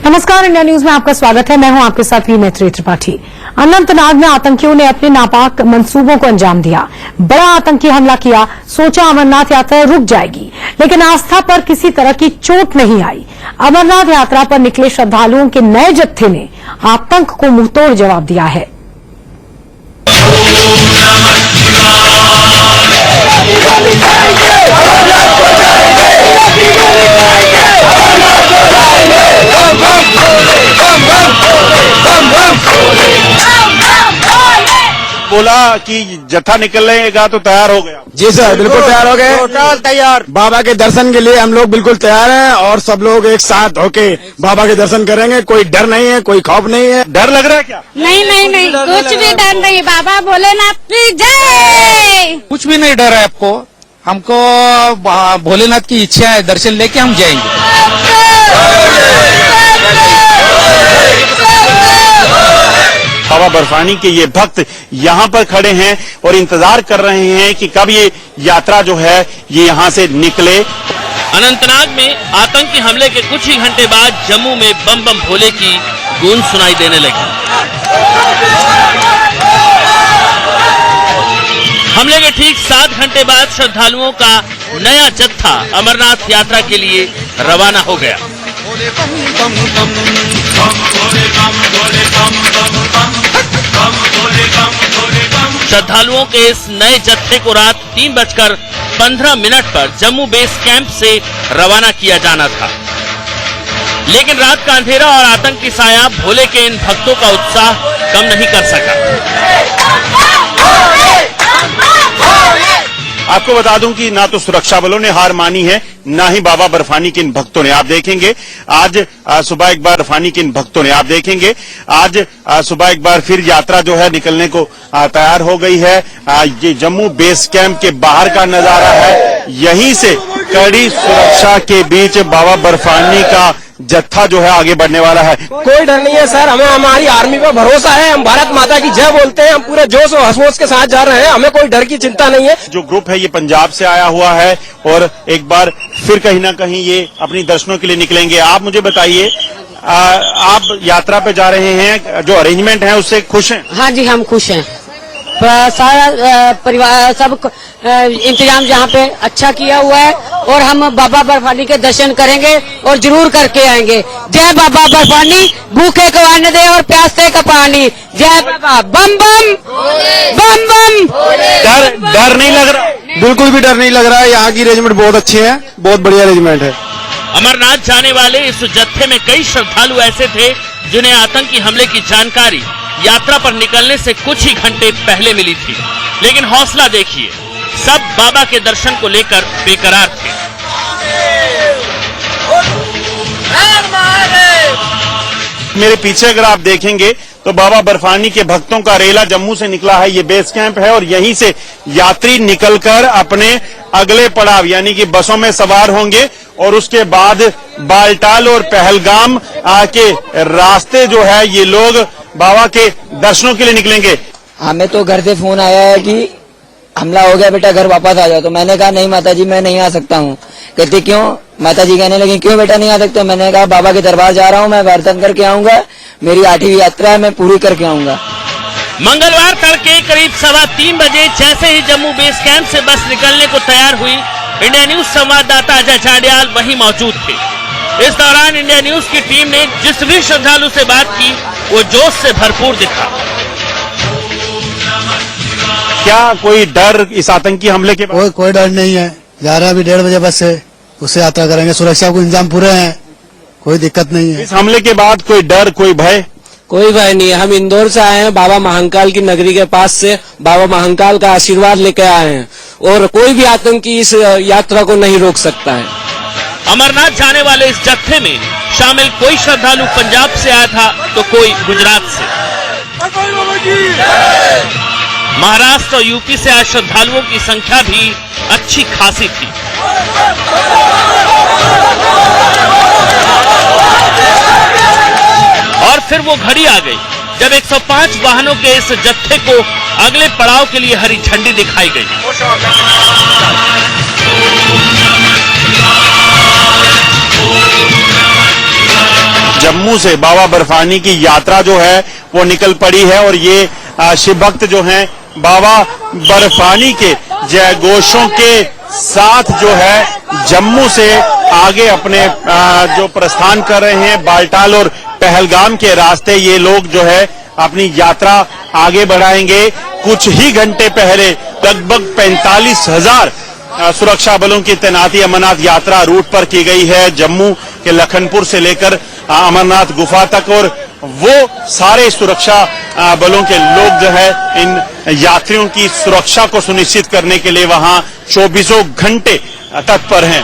नमस्कार, India news में आपका स्वागत है। मैं हूं आपके साथ वी मैत्री त्रिपाठी। अनंतनाग में आतंकियों ने अपने नापाक मंसूबों को अंजाम दिया। बड़ा आतंकी हमला किया, सोचा अमरनाथ यात्रा रुक जाएगी, लेकिन आस्था पर किसी तरह की चोट नहीं आई। अमरनाथ यात्रा पर निकले श्रद्धालुओं के नए जत्थे ने आतंक को मुंहतोड़ जवाब दिया है। बोला कि जत्था निकलेगा तो तैयार हो गया। जी सर, बिल्कुल तैयार हो गए, टोटल तैयार। बाबा के दर्शन के लिए हम लोग बिल्कुल तैयार हैं और सब लोग एक साथ होके बाबा के दर्शन करेंगे। कोई डर नहीं है, कोई खौफ नहीं है। डर लग रहा है क्या? नहीं, कुछ भी डर नहीं। बाबा भोलेनाथ की जय। कुछ भी नहीं डर है आपको। हमको भोलेनाथ की इच्छा है, दर्शन लेके हम जाएंगे। बाबा बर्फानी के ये भक्त यहाँ पर खड़े हैं और इंतजार कर रहे हैं कि कब ये यात्रा जो है ये यहाँ से निकले। अनंतनाग में आतंकी हमले के कुछ ही घंटे बाद जम्मू में बम बम भोले की गूंज सुनाई देने लगी। हमले के ठीक 7 घंटे बाद श्रद्धालुओं का नया जत्था अमरनाथ यात्रा के लिए रवाना हो गया। श्रद्धालुओं के इस नए जत्थे को रात 3:15 पर जम्मू बेस कैंप से रवाना किया जाना था, लेकिन रात का अंधेरा और आतंक की साया भोले के इन भक्तों का उत्साह कम नहीं कर सका। आपको बता दूं कि ना तो सुरक्षा बलों ने हार मानी है, ना ही बाबा बर्फानी के इन भक्तों ने। आप देखेंगे आज सुबह एक बार बर्फानी के इन भक्तों ने, आप देखेंगे आज सुबह एक बार फिर यात्रा जो है निकलने को तैयार हो गई है। ये जम्मू बेस कैंप के बाहर का नजारा है। यहीं से कड़ी सुरक्षा के बीच बाबा बर्फानी का जत्था जो है आगे बढ़ने वाला है। कोई डर नहीं है सर, हमें हमारी आर्मी पर भरोसा है। हम भारत माता की जय बोलते हैं। हम पूरे जोश और हौसले के साथ जा रहे हैं। हमें कोई डर की चिंता नहीं है। जो ग्रुप है ये पंजाब से आया हुआ है और एक बार फिर कहीं ना कहीं ये अपनी दर्शनों के लिए निकलेंगे। आप मुझे बताइए, आप यात्रा पे जा रहे हैं, जो अरेंजमेंट है उससे खुश हैं? हाँ जी, हम खुश हैं। सारा परिवार सब इंतजाम जहाँ पे अच्छा किया हुआ है और हम बाबा बर्फानी के दर्शन करेंगे और जरूर करके आएंगे। जय बाबा बर्फानी, भूखे को अन्न दे और प्यासे का पानी। जय बाबा, बम बम बम बम। डर नहीं लग रहा? बिल्कुल भी डर नहीं लग रहा है। यहाँ की अरेंजमेंट बहुत अच्छी है, बहुत बढ़िया अरेंजमेंट है। अमरनाथ जाने वाले इस जत्थे में कई श्रद्धालु ऐसे थे जिन्हें आतंकी हमले की जानकारी यात्रा पर निकलने से कुछ ही घंटे पहले मिली थी, लेकिन हौसला देखिए, सब बाबा के दर्शन को लेकर बेकरार थे। मेरे पीछे अगर आप देखेंगे तो बाबा बर्फानी के भक्तों का रेला जम्मू से निकला है। ये बेस कैंप है और यहीं से यात्री निकलकर अपने अगले पड़ाव यानी कि बसों में सवार होंगे और उसके बाद बालटाल और पहलगाम के रास्ते जो है ये लोग बाबा के दर्शनों के लिए निकलेंगे। हमें तो घर से फोन आया है कि हमला हो गया बेटा, घर वापस आ जाओ। तो मैंने कहा नहीं माताजी, मैं नहीं आ सकता हूँ। कहती क्यों? माताजी कहने लगी क्यों बेटा नहीं आ सकते? मैंने कहा बाबा के दरबार जा रहा हूँ, मैं दर्शन करके आऊंगा। मेरी 8वीं यात्रा है, मैं पूरी करके आऊंगा। मंगलवार तड़के करीब 3:15 बजे जैसे ही जम्मू बेस कैंप से बस निकलने को तैयार हुई, इंडिया न्यूज संवाददाता अजय चाडियाल वहीं मौजूद थे। इस दौरान इंडिया न्यूज की टीम ने जिस भी श्रद्धालु से बात की वो जोश से भरपूर दिखा। क्या कोई डर इस आतंकी हमले के बाद? कोई डर नहीं है। 11 अभी 1:30 बजे बस से उससे यात्रा करेंगे। सुरक्षा को इंतजाम पूरे हैं, कोई दिक्कत नहीं है। इस हमले के बाद कोई डर, कोई भय? कोई भय नहीं है। हम इंदौर से आए हैं, बाबा महाकाल की नगरी के पास से बाबा महाकाल का आशीर्वाद लेकर आए हैं और कोई भी आतंकी इस यात्रा को नहीं रोक सकता है। अमरनाथ जाने वाले इस जत्थे में शामिल कोई श्रद्धालु पंजाब से आया था तो कोई गुजरात से। महाराष्ट्र और यूपी से आए श्रद्धालुओं की संख्या भी अच्छी खासी थी। और फिर वो घड़ी आ गई जब 105 वाहनों के इस जत्थे को अगले पड़ाव के लिए हरी झंडी दिखाई गई। जम्मू से बाबा बर्फानी की यात्रा जो है वो निकल पड़ी है और ये शिव भक्त जो हैं बाबा बर्फानी के जयघोषों के साथ जो है जम्मू से आगे अपने जो प्रस्थान कर रहे हैं बालटाल और पहलगाम के रास्ते ये लोग जो है अपनी यात्रा आगे बढ़ाएंगे। कुछ ही घंटे पहले लगभग 45,000 सुरक्षा बलों की तैनाती अमरनाथ यात्रा रूट पर की गई है जम्मू के लखनपुर से लेकर अमरनाथ गुफा तक और वो सारे सुरक्षा बलों के लोग जो है इन यात्रियों की सुरक्षा को सुनिश्चित करने के लिए वहां 24 घंटे तत्पर हैं।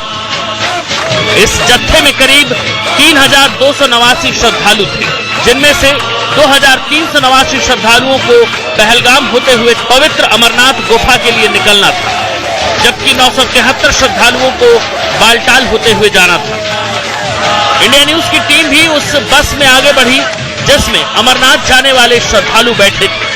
इस जत्थे में करीब 3,289 श्रद्धालु थे, जिनमें से 2,389 श्रद्धालुओं को पहलगाम होते हुए पवित्र अमरनाथ गुफा के लिए निकलना था, जबकि 973 श्रद्धालुओं को बालटाल होते हुए जाना था। इंडिया न्यूज की टीम भी उस बस में आगे बढ़ी जिसमें अमरनाथ जाने वाले श्रद्धालु बैठे थे।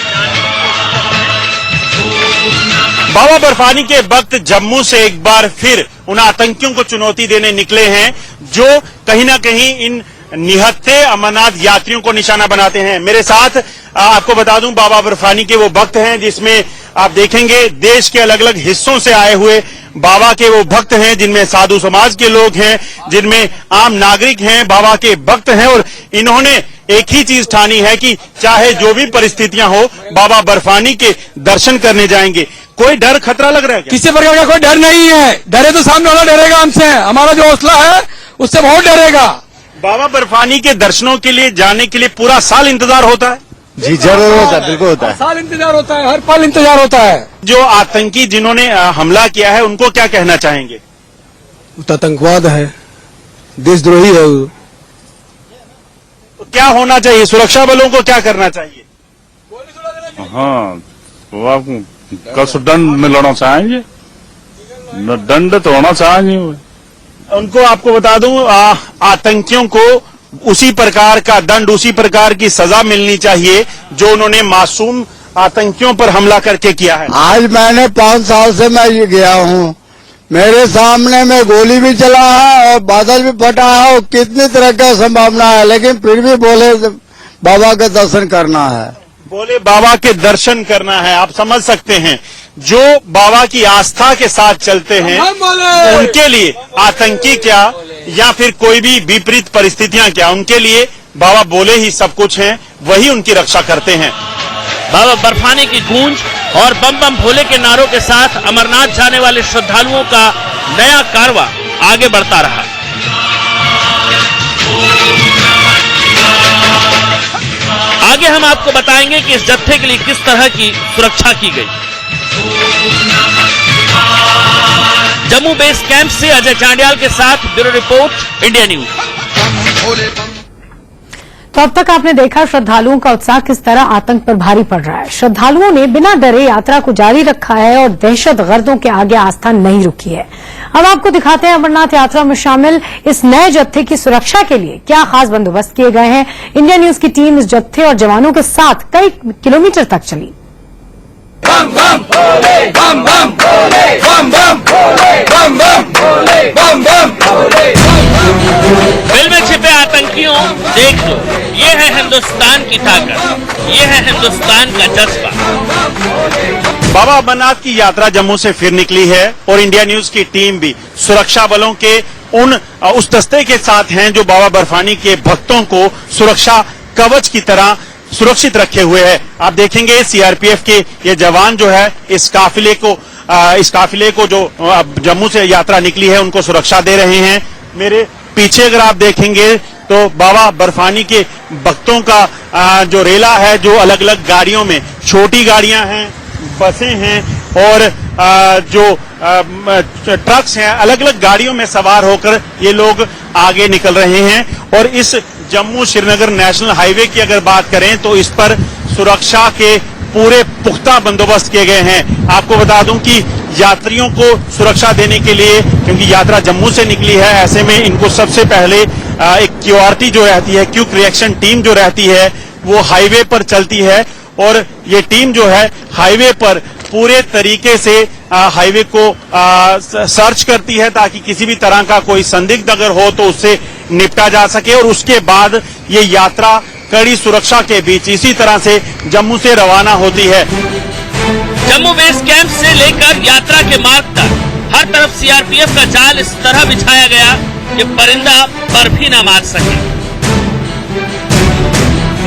बाबा बर्फानी के भक्त जम्मू से एक बार फिर उन आतंकियों को चुनौती देने निकले हैं जो कहीं ना कहीं इन निहत्थे अमरनाथ यात्रियों को निशाना बनाते हैं। मेरे साथ आपको बता दूं बाबा बर्फानी के वो भक्त हैं जिसमें आप देखेंगे देश के अलग अलग हिस्सों से आए हुए बाबा के वो भक्त हैं, जिनमें साधु समाज के लोग हैं, जिनमें आम नागरिक हैं, बाबा के भक्त हैं और इन्होंने एक ही चीज ठानी है कि चाहे जो भी परिस्थितियां हो बाबा बर्फानी के दर्शन करने जाएंगे। कोई डर खतरा लग रहा है क्या? किसी प्रकार का कोई डर नहीं है। डरे तो सामने वाला डरेगा हमसे, हमारा जो हौसला है उससे बहुत डरेगा। बाबा बर्फानी के दर्शनों के लिए जाने के लिए पूरा साल इंतजार होता है? जी जरूर होता है, बिल्कुल होता है। साल इंतजार होता है, हर पल इंतजार होता है। जो आतंकी जिन्होंने हमला किया है उनको क्या कहना चाहेंगे? आतंकवाद है, देशद्रोही है। तो क्या होना चाहिए? सुरक्षा बलों को क्या करना चाहिए? हाँ, वो आपको कस दंड में लड़ना चाहेंगे, दंड तो होना चाहेंगे। उनको आपको बता दूं आतंकियों को उसी प्रकार का दंड, उसी प्रकार की सजा मिलनी चाहिए जो उन्होंने मासूम आतंकियों पर हमला करके किया है। आज मैंने 5 साल से मैं ये गया हूँ, मेरे सामने में गोली भी चला है और बादल भी फटा है और कितनी तरह का संभावना है, लेकिन फिर भी बोले बाबा का दर्शन करना है। बोले बाबा के दर्शन करना है। आप समझ सकते हैं जो बाबा की आस्था के साथ चलते हैं उनके लिए आतंकी क्या या फिर कोई भी विपरीत परिस्थितियां क्या, उनके लिए बाबा बोले ही सब कुछ हैं, वही उनकी रक्षा करते हैं। बाबा बर्फानी की गूंज और बम बम भोले के नारों के साथ अमरनाथ जाने वाले श्रद्धालुओं का नया कारवां आगे बढ़ता रहा। आगे हम आपको बताएंगे कि इस जत्थे के लिए किस तरह की सुरक्षा की गई। जम्मू बेस कैंप से अजय चांडियाल के साथ ब्यूरो रिपोर्ट, इंडिया न्यूज। तो अब तक आपने देखा श्रद्धालुओं का उत्साह किस तरह आतंक पर भारी पड़ रहा है। श्रद्धालुओं ने बिना डरे यात्रा को जारी रखा है और दहशतगर्दों के आगे आस्था नहीं रुकी है। अब आपको दिखाते हैं अमरनाथ यात्रा में शामिल इस नए जत्थे की सुरक्षा के लिए क्या खास बंदोबस्त किए गए हैं। इंडिया न्यूज की टीम इस जत्थे और जवानों के साथ कई किलोमीटर तक चली। बम बम भोले, बम बम भोले, बम बम भोले, बम बम भोले, बम बम भोले। दिल में छिपे आतंकियों देख लो, ये है हिंदुस्तान की ताकत, ये है हिंदुस्तान का जज्बा। बाबा अमरनाथ की यात्रा जम्मू से फिर निकली है और इंडिया न्यूज की टीम भी सुरक्षा बलों के उस दस्ते के साथ हैं जो बाबा बर्फानी के भक्तों को सुरक्षा कवच की तरह सुरक्षित रखे हुए हैं। आप देखेंगे सीआरपीएफ के ये जवान जो है इस काफिले को जो जम्मू से यात्रा निकली है उनको सुरक्षा दे रहे हैं। मेरे पीछे अगर आप देखेंगे तो बाबा बर्फानी के भक्तों का जो रेला है, जो अलग अलग गाड़ियों में, छोटी गाड़ियां हैं, बसें हैं और जो ट्रक्स हैं, अलग अलग गाड़ियों में सवार होकर ये लोग आगे निकल रहे हैं। और इस जम्मू श्रीनगर नेशनल हाईवे की अगर बात करें तो इस पर सुरक्षा के पूरे पुख्ता बंदोबस्त किए गए हैं। आपको बता दूं कि यात्रियों को सुरक्षा देने के लिए, क्योंकि यात्रा जम्मू से निकली है, ऐसे में इनको सबसे पहले एक क्यूआरटी जो रहती है, क्विक रिएक्शन टीम जो रहती है, वो हाईवे पर चलती है और ये टीम जो है हाईवे पर पूरे तरीके से हाईवे को सर्च करती है ताकि किसी भी तरह का कोई संदिग्ध अगर हो तो उससे निपटा जा सके और उसके बाद ये यात्रा कड़ी सुरक्षा के बीच इसी तरह से जम्मू से रवाना होती है। जम्मू बेस कैंप से लेकर यात्रा के मार्ग तक हर तरफ सीआरपीएफ का जाल इस तरह बिछाया गया कि परिंदा पर भी न मार सके।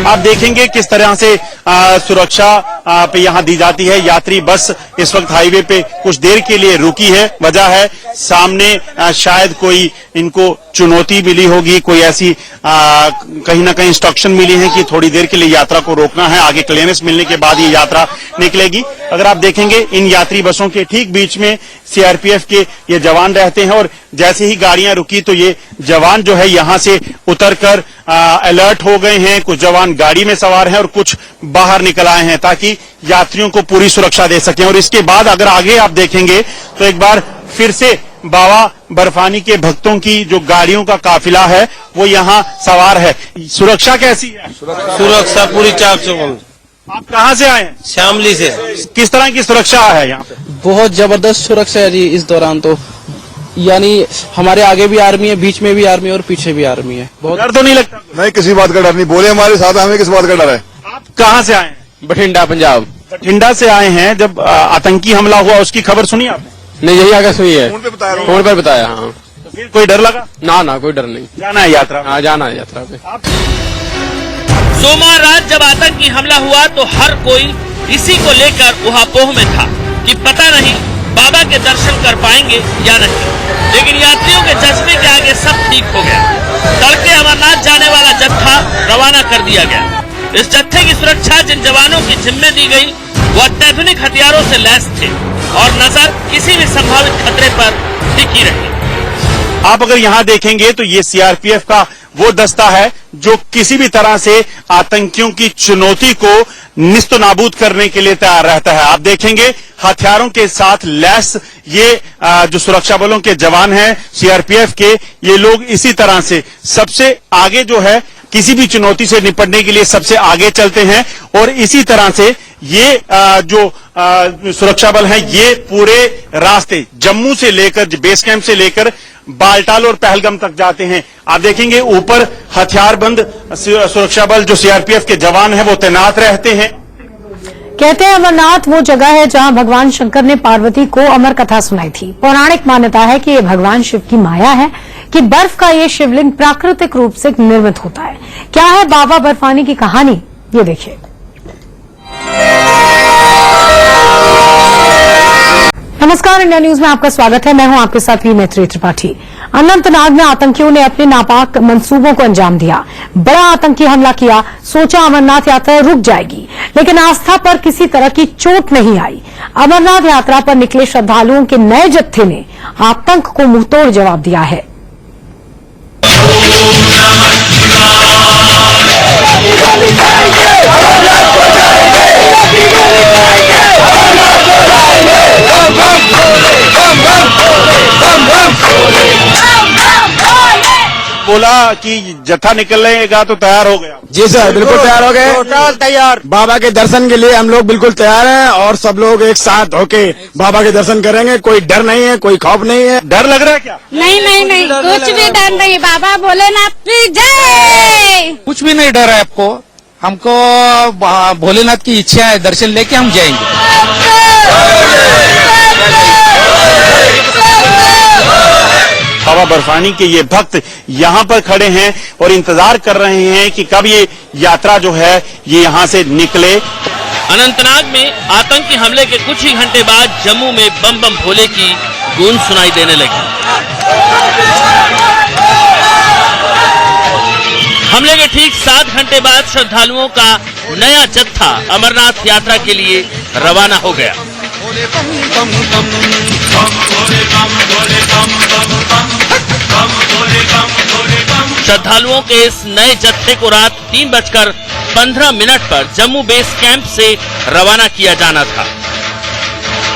आप देखेंगे किस तरह से सुरक्षा पे यहाँ दी जाती है। यात्री बस इस वक्त हाईवे पे कुछ देर के लिए रुकी है। वजह है सामने शायद कोई इनको चुनौती मिली होगी, कोई ऐसी कहीं ना कहीं इंस्ट्रक्शन मिली है कि थोड़ी देर के लिए यात्रा को रोकना है, आगे क्लियरेंस मिलने के बाद ये यात्रा निकलेगी। अगर आप देखेंगे इन यात्री बसों के ठीक बीच में सीआरपीएफ के ये जवान रहते हैं और जैसे ही गाड़ियां रुकी तो ये जवान जो है यहां से उतरकर अलर्ट हो गए हैं। कुछ जवान गाड़ी में सवार हैं और कुछ बाहर निकल आए हैं ताकि यात्रियों को पूरी सुरक्षा दे सकें। और इसके बाद अगर आगे आप देखेंगे तो एक बार फिर से बाबा बर्फानी के भक्तों की जो गाड़ियों का काफिला है वो यहाँ सवार है। सुरक्षा कैसी है? सुरक्षा पूरी चाक चौबंद। आप कहाँ से आए हैं? श्यामली से। किस तरह की सुरक्षा है यहाँ पे? बहुत जबरदस्त सुरक्षा है जी इस दौरान तो, यानी हमारे आगे भी आर्मी है, बीच में भी आर्मी है और पीछे भी आर्मी है। बहुत डर तो नहीं लगता? नहीं, किसी बात का डर नहीं। बोले हमारे साथ, हमें किस बात का डर है। आप कहाँ से आए हैं? बठिंडा पंजाब। बठिंडा से आए हैं। जब आतंकी हमला हुआ उसकी खबर सुनी आपने? नहीं, यही आगे सुनी है, फोन पे बताया। फोन पर बताया। हाँ, तो फिर कोई डर लगा? ना कोई डर नहीं। जाना है यात्रा? हाँ, जाना है यात्रा पे। सोमवार रात जब आतंकी हमला हुआ तो हर कोई इसी को लेकर उहापोह में था कि पता नहीं बाबा के दर्शन कर पाएंगे या नहीं। लेकिन यात्रियों के जज्बे के आगे सब ठीक हो गया। तड़के अमरनाथ जाने वाला जत्था रवाना कर दिया गया। इस जत्थे की सुरक्षा जिन जवानों की जिम्मे दी गई वो अत्याधुनिक हथियारों से लैस थे और नजर किसी भी संभावित खतरे पर टिकी रही। आप अगर यहाँ देखेंगे तो ये सीआरपीएफ का वो दस्ता है जो किसी भी तरह से आतंकियों की चुनौती को निस्तो नाबूद करने के लिए तैयार रहता है। आप देखेंगे हथियारों के साथ लैस ये जो सुरक्षा बलों के जवान हैं सीआरपीएफ के, ये लोग इसी तरह से सबसे आगे जो है किसी भी चुनौती से निपटने के लिए सबसे आगे चलते हैं। और इसी तरह से ये जो सुरक्षा बल हैं ये पूरे रास्ते जम्मू से लेकर बेस कैंप से लेकर बालटाल और पहलगाम तक जाते हैं। आप देखेंगे ऊपर हथियारबंद सुरक्षा बल जो सीआरपीएफ के जवान हैं वो तैनात रहते हैं। कहते हैं अमरनाथ वो जगह है जहां भगवान शंकर ने पार्वती को अमर कथा सुनाई थी। पौराणिक मान्यता है कि ये भगवान शिव की माया है कि बर्फ का ये शिवलिंग प्राकृतिक रूप से निर्मित होता है। क्या है बाबा बर्फानी की कहानी, ये देखिए। नमस्कार, इंडिया न्यूज में आपका स्वागत है। मैं हूं आपके साथ वी मैत्री त्रिपाठी। अनंतनाग में आतंकियों ने अपने नापाक मंसूबों को अंजाम दिया। बड़ा आतंकी हमला किया, सोचा अमरनाथ यात्रा रुक जाएगी, लेकिन आस्था पर किसी तरह की चोट नहीं आई। अमरनाथ यात्रा पर निकले श्रद्धालुओं के नए जत्थे ने आतंक को मुंहतोड़ जवाब दिया है। बोला कि जत्था निकलेगा तो तैयार हो गया। जी सर, बिल्कुल तैयार हो गए। टोटल तैयार। बाबा के दर्शन के लिए हम लोग बिल्कुल तैयार हैं और सब लोग एक साथ होके बाबा के दर्शन करेंगे। कोई डर नहीं है, कोई खौफ नहीं है। डर लग रहा है क्या? नहीं, कुछ भी डर नहीं। बाबा भोलेनाथ की जय। कुछ भी नहीं डर है आपको। हमको भोलेनाथ की इच्छा है, दर्शन लेके हम जाएंगे। बाबा बर्फानी के ये भक्त यहाँ पर खड़े हैं और इंतजार कर रहे हैं कि कब ये यात्रा जो है ये यहाँ से निकले। अनंतनाग में आतंकी हमले के कुछ ही घंटे बाद जम्मू में बम बम भोले की गूंज सुनाई देने लगी। हमले के ठीक 7 घंटे बाद श्रद्धालुओं का नया जत्था अमरनाथ यात्रा के लिए रवाना हो गया। श्रद्धालुओं के इस नए जत्थे को रात 3:15 पर जम्मू बेस कैंप से रवाना किया जाना था,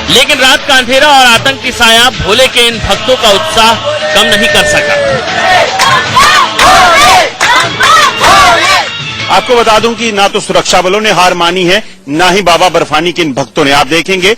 लेकिन रात का अंधेरा और आतंक की साया भोले के इन भक्तों का उत्साह कम नहीं कर सका। आपको बता दूं कि ना तो सुरक्षा बलों ने हार मानी है, ना ही बाबा बर्फानी के इन भक्तों ने। आप देखेंगे